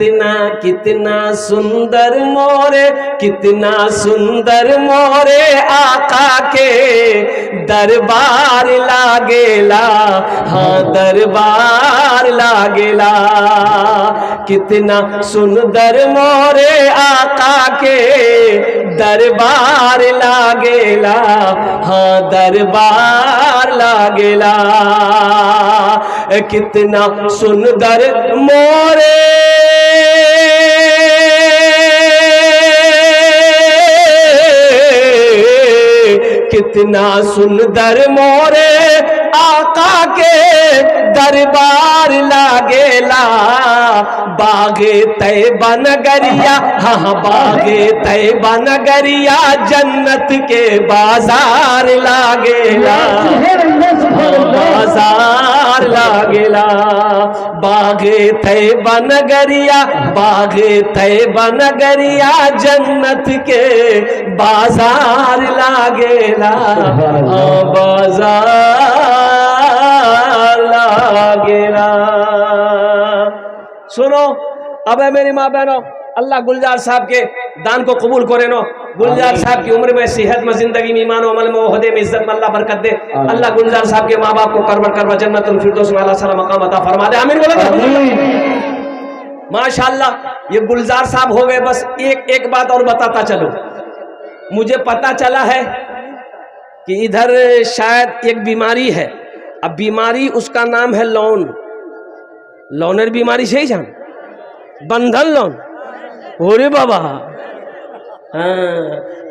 कितना कितना सुंदर मोरे, कितना सुंदर मोरे आका के दरबार लागेला, हाँ दरबार लागेला। कितना सुंदर मोरे आका के दरबार लागेला, हाँ दरबार लागेला। कितना सुंदर मोरे कितना सुंदर मोरे आका के दरबार लागेला। बागे तैबा नगरिया, हाँ बागे तैबा नगरिया जन्नत के बाजार लागेला, बाजार लागेला। बागे तैबा नगरिया, बागे तैबा नगरिया जन्नत के बाजार लागेला, बाजार लागेला। सुनो, अब है मेरी माँ बहनों, अल्लाह गुलजार साहब के दान को कबूल करे नो। गुलजार साहब की उम्र में, सेहत में, जिंदगी में, ईमान अमल में, ओहदे में, इज्जत में अल्लाह बरकत दे। अल्लाह गुलजार साहब के माँ बाप को करबर करबर जन्नतुल फिरदौस में अल्लाह सला मकाम अता फरमा दे। आमीन बोलो। माशाअल्लाह ये गुलजार साहब हो गए। बस एक बात और बताता चलो, मुझे पता चला है कि इधर शायद एक बीमारी है। अब बीमारी उसका नाम है लोन, लोनर बीमारी से ही जान, बंधन लोन। ओरे बाबा, हाँ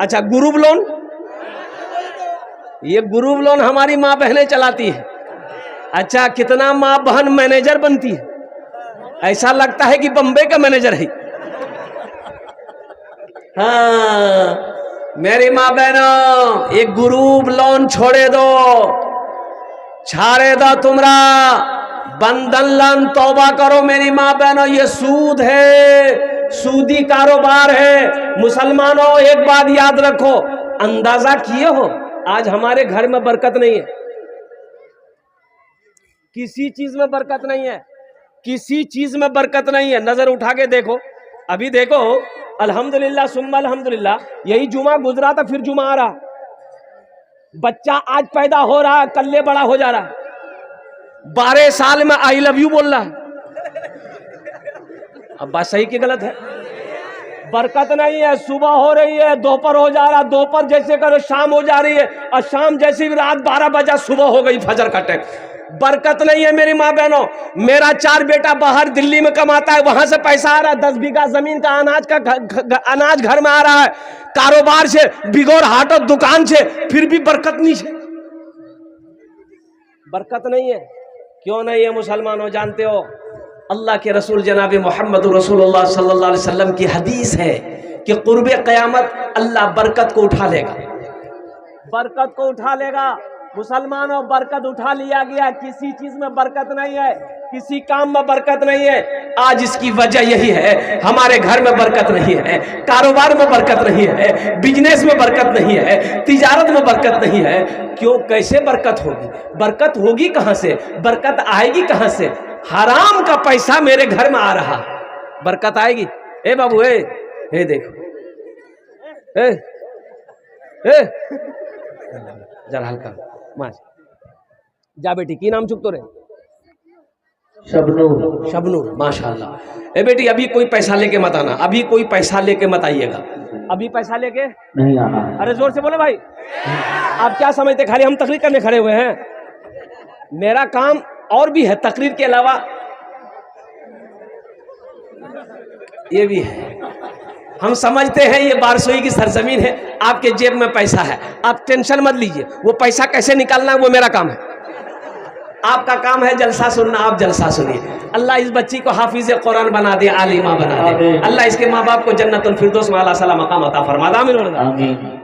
अच्छा, ग्रुप लोन, ये ग्रुप लोन हमारी माँ बहनें चलाती है। अच्छा, कितना माँ बहन मैनेजर बनती है, ऐसा लगता है कि बम्बई का मैनेजर है। हाँ मेरी माँ बहनों, एक ग्रुप लोन छोड़े दो, छाड़े दो तुमरा बंधन लोन, तौबा करो मेरी माँ बहनों। ये सूद है, सूदी कारोबार है। मुसलमानों एक बात याद रखो, अंदाजा किए हो आज हमारे घर में बरकत नहीं है, किसी चीज में बरकत नहीं है, किसी चीज में बरकत नहीं है। नजर उठा के देखो, अभी देखो, अल्हम्दुलिल्लाह सुम्मा अल्हम्दुलिल्लाह, यही जुमा गुजरा था, फिर जुमा आ रहा। बच्चा आज पैदा हो रहा, कल्ले बड़ा हो जा रहा। 12 साल में आई लव यू बोल रहा है। अब बात सही कि गलत है? बरकत नहीं है। सुबह हो रही है, दोपहर हो जा रहा, दोपहर जैसे करो शाम हो जा रही है, और शाम जैसे भी रात 12 बजा सुबह हो गई, फजर का टाइम। बरकत नहीं है मेरी माँ बहनों। मेरा 4 बेटा बाहर दिल्ली में कमाता है, वहां से पैसा आ रहा है, 10 बीघा जमीन का अनाज घर में आ रहा है, कारोबार से, बिगोर हाट और दुकान से, फिर भी बरकत नहीं है, बरकत नहीं है। क्यों नहीं है मुसलमानों? जानते हो, अल्लाह के रसूल जनाब मोहम्मद रसूलुल्लाह सल्लल्लाहु अलैहि वसल्लम की हदीस है कि कुर्बे क़यामत अल्लाह बरकत को उठा लेगा, बरकत को उठा लेगा। मुसलमानों बरकत उठा लिया गया, किसी चीज में बरकत नहीं है, किसी काम में बरकत नहीं है। आज इसकी वजह यही है, हमारे घर में बरकत नहीं है, कारोबार में बरकत नहीं है, बिजनेस में बरकत नहीं है, तिजारत में बरकत नहीं है। क्यों? कैसे बरकत होगी? बरकत होगी कहां से? बरकत आएगी कहां से? हराम का पैसा मेरे घर में आ रहा, बरकत आएगी? ए बाबू, ए देखो, ए जरा हल्का मार जा बेटी, की नाम चुप तो रे? शबनूर। शबनूर, माशाल्लाह। ए बेटी, अभी कोई पैसा लेके मत आना, अभी कोई पैसा लेके मत आइएगा, अभी पैसा लेके नहीं आना। अरे जोर से बोलो भाई। आप क्या समझते खाली हम तकरीर करने खड़े हुए हैं? मेरा काम और भी है, तकरीर के अलावा ये भी है। हम समझते हैं ये बारसोई की सरजमीन है, आपके जेब में पैसा है, आप टेंशन मत लीजिए, वो पैसा कैसे निकालना है वो मेरा काम है। आपका काम है जलसा सुनना, आप जलसा सुनिए। अल्लाह इस बच्ची को हाफिज कुरान बना दे, आलिमा बना दे। अल्लाह इसके माँ बाप को जन्नतुल फिरदौस में अल्लाह सला मकाम अता फरमा दे। आमीन।